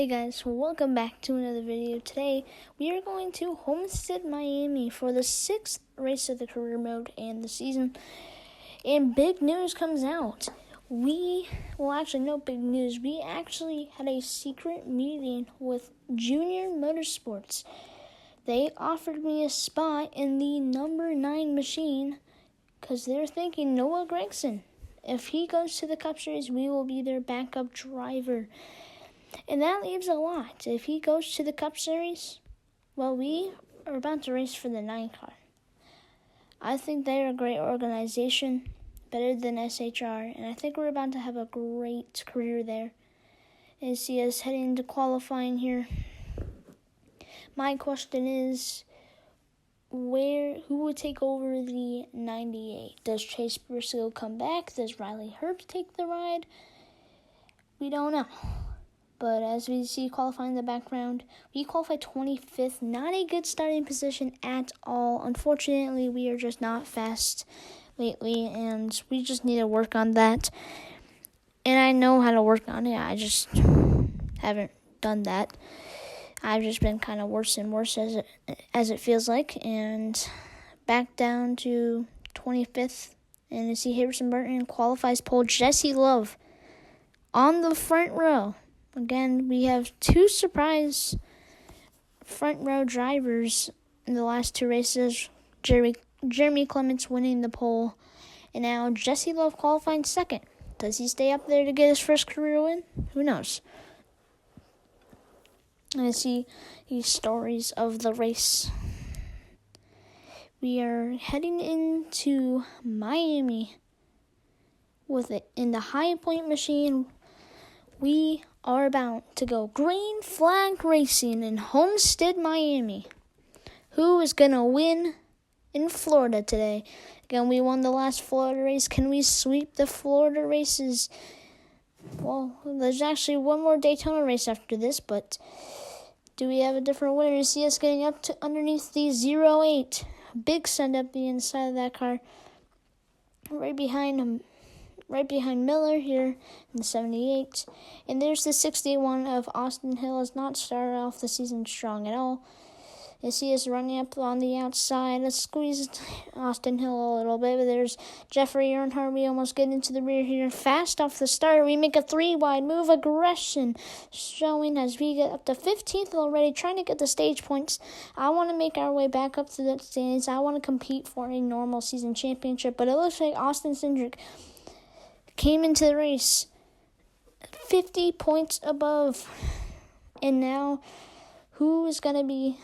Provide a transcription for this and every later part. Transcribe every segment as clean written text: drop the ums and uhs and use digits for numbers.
Hey guys, welcome back to another video. Today, we are going to Homestead, Miami for the 6th race of the career mode and the season. And big news comes out. No big news. We actually had a secret meeting with Junior Motorsports. They offered me a spot in the number 9 machine because they're thinking Noah Gragson. If he goes to the Cup Series, we will be their backup driver. And that leaves a lot. If he goes to the Cup Series, well, we are about to race for the 9 car. I think they're a great organization, better than SHR, and I think we're about to have a great career there. And see us heading to qualifying here. My question is, who would take over the 98? Does Chase Briscoe come back? Does Riley Herbst take the ride? We don't know. But as we see qualifying in the background, we qualified 25th. Not a good starting position at all. Unfortunately, we are just not fast lately, and we just need to work on that. And I know how to work on it. I just haven't done that. I've just been kind of worse and worse as it feels like. And back down to 25th. And to see Harrison Burton qualifies pole. Jesse Love on the front row. Again, we have 2 surprise front row drivers in the last 2 races. Jeremy Clements winning the pole, and now Jesse Love qualifying second. Does he stay up there to get his first career win? Who knows? And I see these stories of the race. We are heading into Miami with it in the High Point machine. We are about to go green flag racing in Homestead, Miami. Who is going to win in Florida today? Again, we won the last Florida race. Can we sweep the Florida races? Well, there's actually one more Daytona race after this, but do we have a different winner? You see us getting up to underneath the 08. Big send up the inside of that car. Right behind Miller here in the 78. And there's the 61 of Austin Hill. Has not started off the season strong at all. You see us running up on the outside. Let's squeeze Austin Hill a little bit. But there's Jeffrey Earnhardt. We almost get into the rear here. Fast off the start. We make a 3-wide move. Aggression showing as we get up to 15th already. Trying to get the stage points. I want to make our way back up to the standings. I want to compete for a normal season championship. But it looks like Austin Cindric came into the race 50 points above. And now, who is going to be...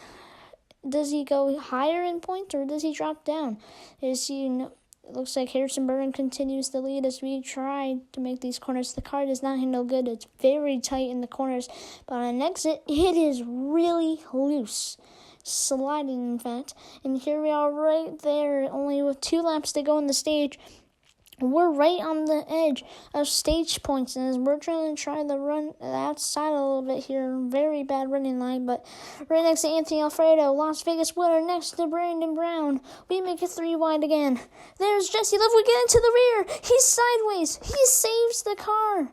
Does he go higher in points or does he drop down? It looks like Harrison Burton continues the lead as we try to make these corners. The car does not handle good. It's very tight in the corners. But on an exit, it is really loose. Sliding, in fact. And here we are right there, only with 2 laps to go in the stage. We're right on the edge of stage points, and as we're trying to run outside a little bit here, very bad running line, but right next to Anthony Alfredo, Las Vegas winner, next to Brandon Brown, we make it 3 wide again. There's Jesse Love, we get into the rear, he's sideways, he saves the car.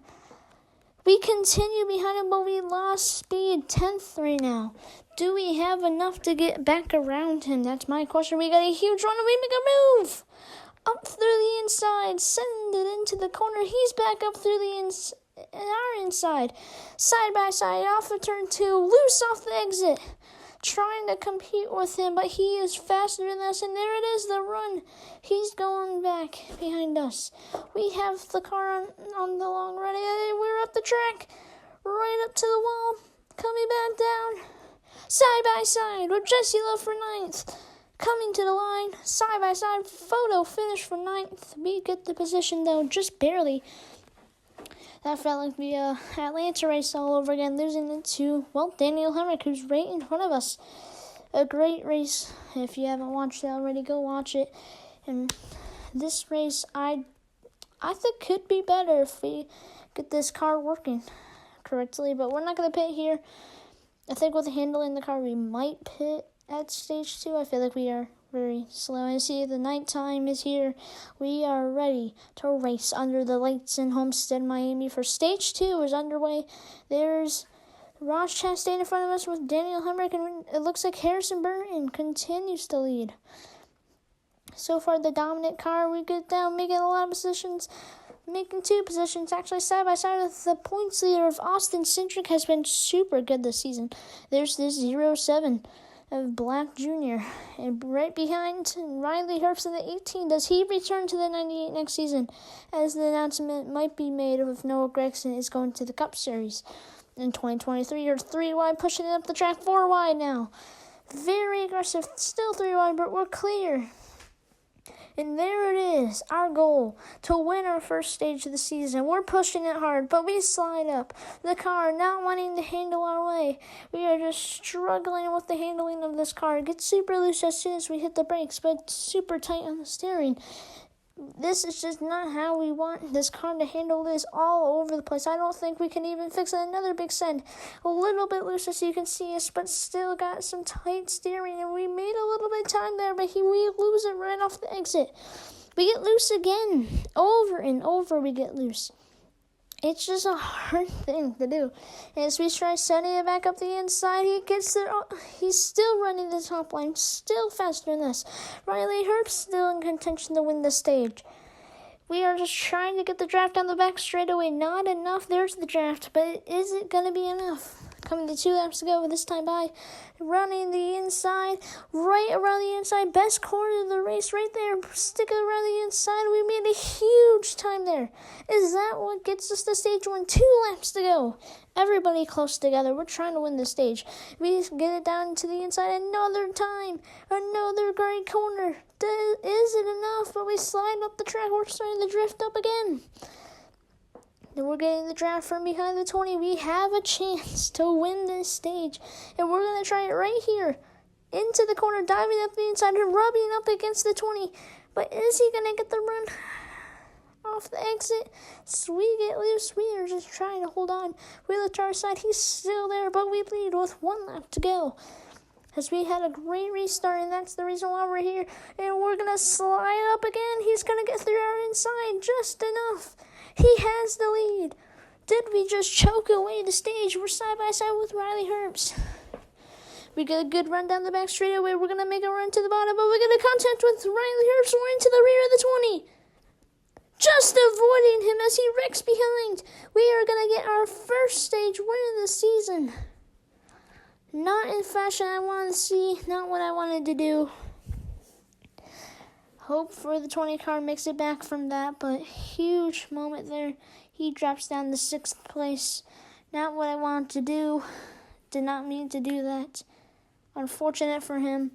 We continue behind him, but we lost speed, 10th right now. Do we have enough to get back around him? That's my question. We got a huge run, and we make a move. Up through the inside, send it into the corner. He's back up through our inside. Side by side, off of turn 2, loose off the exit. Trying to compete with him, but he is faster than us, and there it is, the run. He's going back behind us. We have the car on the long run. We're up the track, right up to the wall, coming back down. Side by side with Jesse Love for 9th. Coming to the line, side-by-side photo finish for 9th. We get the position, though, just barely. That felt like the Atlanta race all over again, losing it to, Daniel Hemrick, who's right in front of us. A great race. If you haven't watched it already, go watch it. And this race, I think could be better if we get this car working correctly. But we're not going to pit here. I think with handling the car, we might pit at stage 2. I feel like we are very slow. I see the nighttime is here. We are ready to race under the lights in Homestead, Miami for stage 2 is underway. There's Ross Chastain in front of us with Daniel Hemrick, and it looks like Harrison Burton continues to lead. So far, the dominant car, we get down, making a lot of positions, making 2 positions, actually side by side with the points leader of Austin Cindric has been super good this season. There's this 0-7 of Black Jr. And right behind Riley Herbst in the 18. Does he return to the 98 next season? As the announcement might be made if Noah Gragson is going to the Cup Series in 2023, or 3 wide, pushing it up the track 4 wide now. Very aggressive, still 3 wide, but we're clear. And there it is, our goal, to win our first stage of the season. We're pushing it hard, but we slide up. The car not wanting to handle our way. We are just struggling with the handling of this car. It gets super loose as soon as we hit the brakes, but super tight on the steering. This is just not how we want this car to handle this all over the place. I don't think we can even fix it. Another big send. A little bit loose as you can see us, but still got some tight steering. And we made a little bit of time there, but we lose it right off the exit. We get loose again. Over and over we get loose. It's just a hard thing to do. As we try setting it back up the inside, he gets there. He's still running the top line, still faster than us. Riley Herbst still in contention to win the stage. We are just trying to get the draft down the back straightaway. Not enough. There's the draft, but is it going to be enough? Coming to 2 laps to go this time by. Running the inside, right around the inside. Best corner of the race right there. Sticking around the inside. We made a huge time there. Is that what gets us the stage win? 2 laps to go. Everybody close together. We're trying to win the stage. We get it down to the inside. Another time. Another great corner. Is it enough? But we slide up the track. We're starting to drift up again. Then we're getting the draft from behind the 20. We have a chance to win this stage. And we're going to try it right here. Into the corner, diving up the inside and rubbing up against the 20. But is he going to get the run off the exit? So we get loose. We are just trying to hold on. We look to our side. He's still there, but we lead with 1 lap to go. As we had a great restart, and that's the reason why we're here. And we're going to slide up again. He's going to get through our inside just enough. He has the lead. Did we just choke away the stage? We're side by side with Riley Herbst. We get a good run down the back straightaway. We're going to make a run to the bottom, but we get a contact with Riley Herbst. We're into the rear of the 20. Just avoiding him as he wrecks behind. We are going to get our first stage win of the season. Not in fashion I wanted to see. Not what I wanted to do. Hope for the 20 car makes it back from that, but huge moment there. He drops down to 6th place. Not what I wanted to do. Did not mean to do that. Unfortunate for him.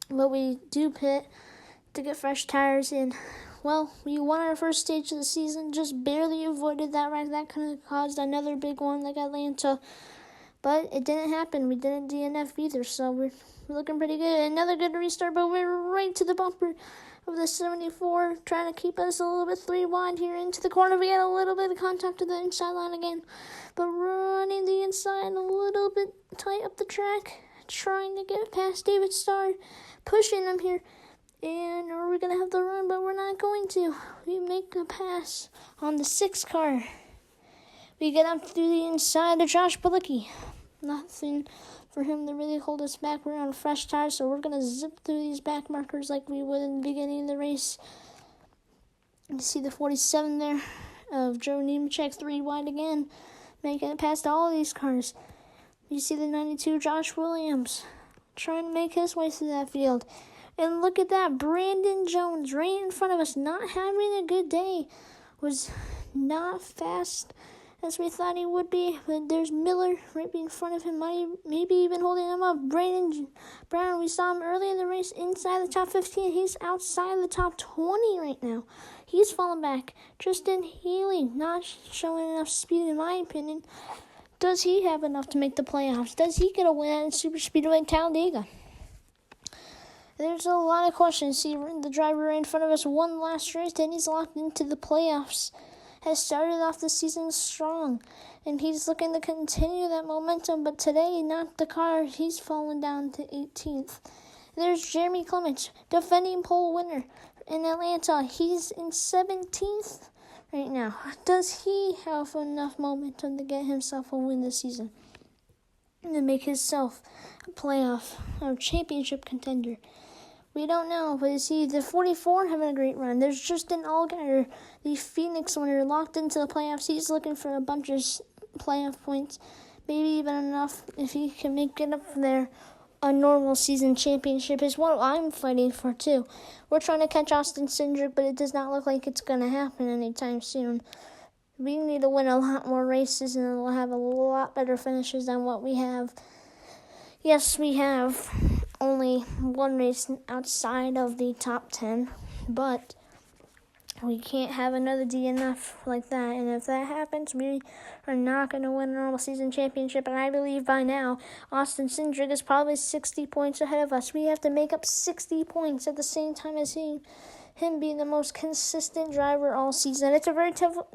But we do pit to get fresh tires in. Well, we won our first stage of the season. Just barely avoided that wreck. That could have caused another big one like Atlanta. But it didn't happen. We didn't DNF either, so we're looking pretty good. Another good restart, but we're right to the bumper of the 74, trying to keep us a little bit 3 wide here into the corner. We had a little bit of contact to the inside line again, but running the inside a little bit tight up the track, trying to get past David Starr, pushing him here. And are we going to have the run? But we're not going to. We make a pass on the 6th car. We get up through the inside of Josh Bilicki. Nothing for him to really hold us back. We're on fresh tires, so we're going to zip through these back markers like we would in the beginning of the race. You see the 47 there of Joe Nemechek 3 wide again, making it past all these cars. You see the 92 Josh Williams trying to make his way through that field. And look at that, Brandon Jones right in front of us, not having a good day. Was not fast as we thought he would be, but there's Miller right in front of him, maybe even holding him up. Brandon Brown, we saw him early in the race inside the top 15. He's outside the top 20 right now. He's fallen back. Tristan Healy, not showing enough speed in my opinion. Does he have enough to make the playoffs? Does he get a win at Super Speedway Talladega? There's a lot of questions. See, the driver right in front of us won last race, then he's locked into the playoffs. Has started off the season strong, and he's looking to continue that momentum, but today, not the car. He's fallen down to 18th. There's Jeremy Clements, defending pole winner in Atlanta. He's in 17th right now. Does he have enough momentum to get himself a win this season and to make himself a playoff or championship contender? We don't know, but you see, the 44 having a great run. There's Justin Allgaier, the Phoenix winner, locked into the playoffs. He's looking for a bunch of playoff points, maybe even enough if he can make it up there. A normal season championship is what I'm fighting for, too. We're trying to catch Austin Cindric, but it does not look like it's going to happen anytime soon. We need to win a lot more races, and we'll have a lot better finishes than what we have. Yes, we have only one race outside of the top 10, but we can't have another DNF like that. And if that happens, we are not going to win a normal season championship. And I believe by now, Austin Cindric is probably 60 points ahead of us. We have to make up 60 points at the same time as him being the most consistent driver all season. It's a very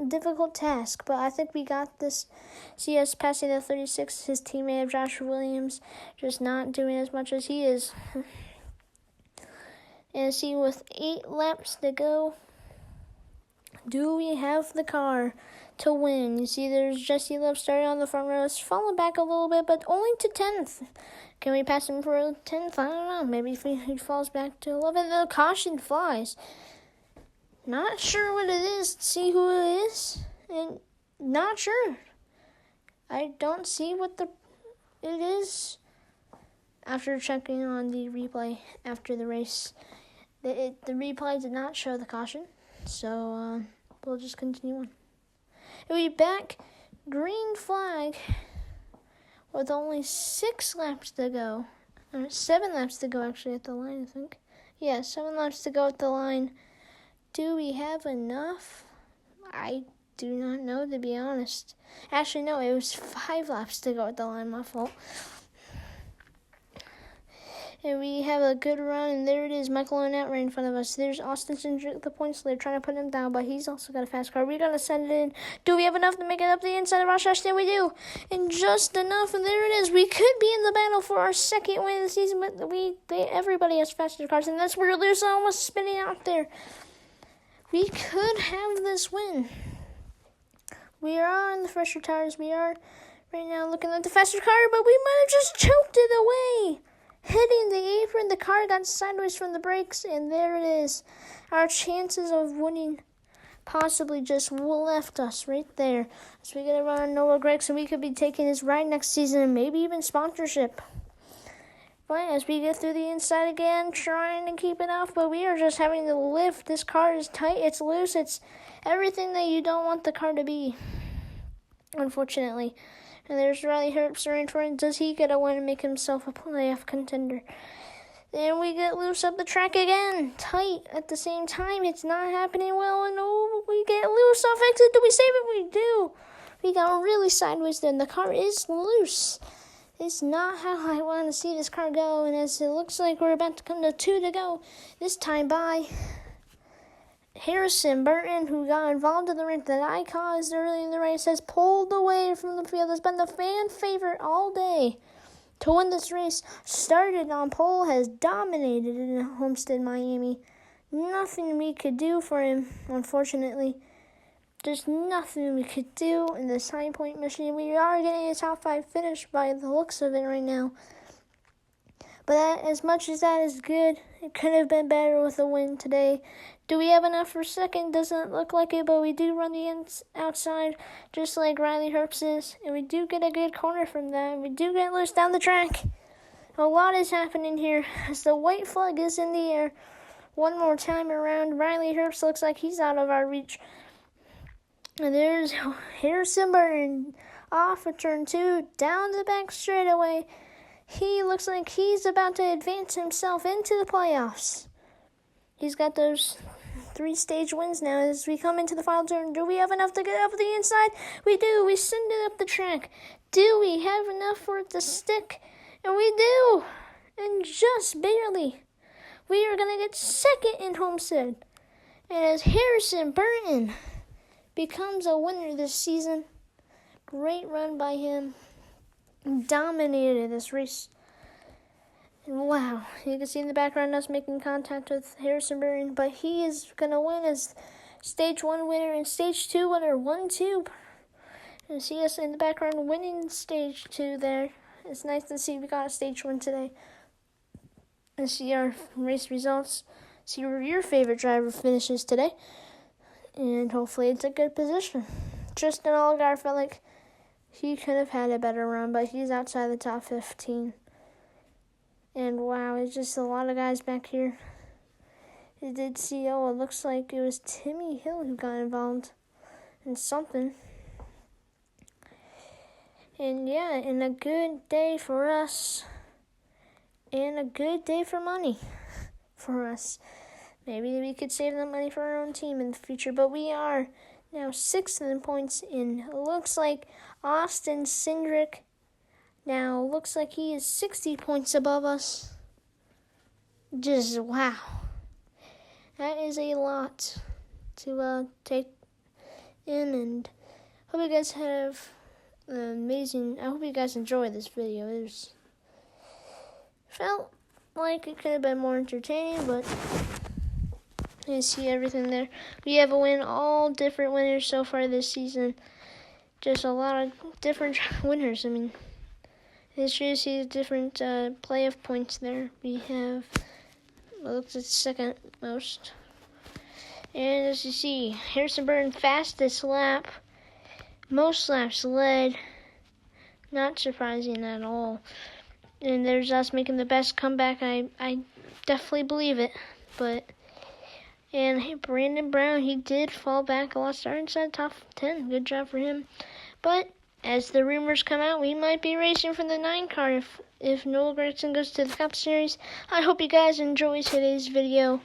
difficult task, but I think we got this. See us passing the 36, his teammate Joshua Williams, just not doing as much as he is. And see, with 8 laps to go, do we have the car to win? You see, there's Jesse Love starting on the front row. It's fallen back a little bit, but only to 10th. Can we pass him for 10th? I don't know. Maybe if he falls back to 11th, the caution flies. Not sure what it is. See who it is? And not sure. I don't see what it is. After checking on the replay after the race, the replay did not show the caution. So we'll just continue on. And we back green flag with only 6 laps to go. 7 laps to go actually at the line, I think. Yeah, 7 laps to go at the line. Do we have enough? I do not know, to be honest. Actually, no, it was 5 laps to go at the line, my fault. And we have a good run, and there it is, Michael Annett right in front of us. There's Austin Cindric, the points leader, trying to put him down, but he's also got a fast car. We're going to send it in. Do we have enough to make it up the inside of Ross Ashton? We do. And just enough, and there it is. We could be in the battle for our second win of the season, but everybody has faster cars, and that's where Lewis almost spinning out there. We could have this win. We are on the fresher tires. We are right now looking at the faster car, but we might have just choked it away. Hitting the apron, the car got sideways from the brakes, and there it is. Our chances of winning possibly just left us right there. As we get around Noah Gregson, we could be taking his ride next season and maybe even sponsorship. But as we get through the inside again, trying to keep it off, but we are just having to lift. This car is tight, it's loose, it's everything that you don't want the car to be, unfortunately. And there's Riley Herbst right in front. Does he get a win and make himself a playoff contender? Then we get loose up the track again. Tight at the same time. It's not happening well. And we get loose off exit. Do we save it? We do. We got really sideways then. The car is loose. It's not how I want to see this car go. And as it looks like we're about to come to 2 to go, this time by Harrison Burton, who got involved in the wreck that I caused early in the race, has pulled away from the field. Has been the fan favorite all day to win this race. Started on pole, has dominated in Homestead, Miami. Nothing we could do for him, unfortunately. There's nothing we could do in this high point machine. We are getting a top 5 finish by the looks of it right now. But as much as that is good, it could have been better with a win today. Do we have enough for second? Doesn't look like it, but we do run the outside just like Riley Herbst is. And we do get a good corner from that. We do get loose down the track. A lot is happening here as the white flag is in the air. One more time around. Riley Herbst looks like he's out of our reach. And there's Harrison Burton off of turn 2, down the back straightaway. He looks like he's about to advance himself into the playoffs. He's got those 3-stage wins now as we come into the final turn. Do we have enough to get up the inside? We do. We send it up the track. Do we have enough for it to stick? And we do. And just barely. We are going to get second in Homestead. And as Harrison Burton becomes a winner this season, great run by him. Dominated this race. And wow, you can see in the background us making contact with Harrison Burton, but he is going to win as Stage 1 winner and Stage 2 winner. 1-2. And see us in the background winning Stage 2 there. It's nice to see we got Stage 1 today. And see our race results. See where your favorite driver finishes today. And hopefully it's a good position. Tristan Allgaier felt like he could have had a better run, but he's outside the top 15. And wow, it's just a lot of guys back here. I did see, it looks like it was Timmy Hill who got involved in something. And yeah, and a good day for us. And a good day for money for us. Maybe we could save that money for our own team in the future. But we are now 6th in points. And it looks like Austin Cindric now looks like he is 60 points above us. Just wow. That is a lot to take in. And hope you guys have amazing. I hope you guys enjoy this video. It felt like it could have been more entertaining, but you see everything there. We have a win, all different winners so far this season. Just a lot of different winners. I mean, it's true to see the different playoff points there. We have, looks like second most. And as you see, Harrison Burton fastest lap, most laps led. Not surprising at all. And there's us making the best comeback. I definitely believe it. And hey, Brandon Brown, he did fall back a lot, starting inside top 10. Good job for him. But as the rumors come out, we might be racing for the 9 car if Noah Gragson goes to the Cup Series. I hope you guys enjoy today's video.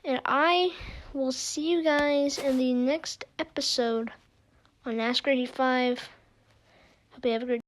And I will see you guys in the next episode on NASCAR 85. Hope you have a great day.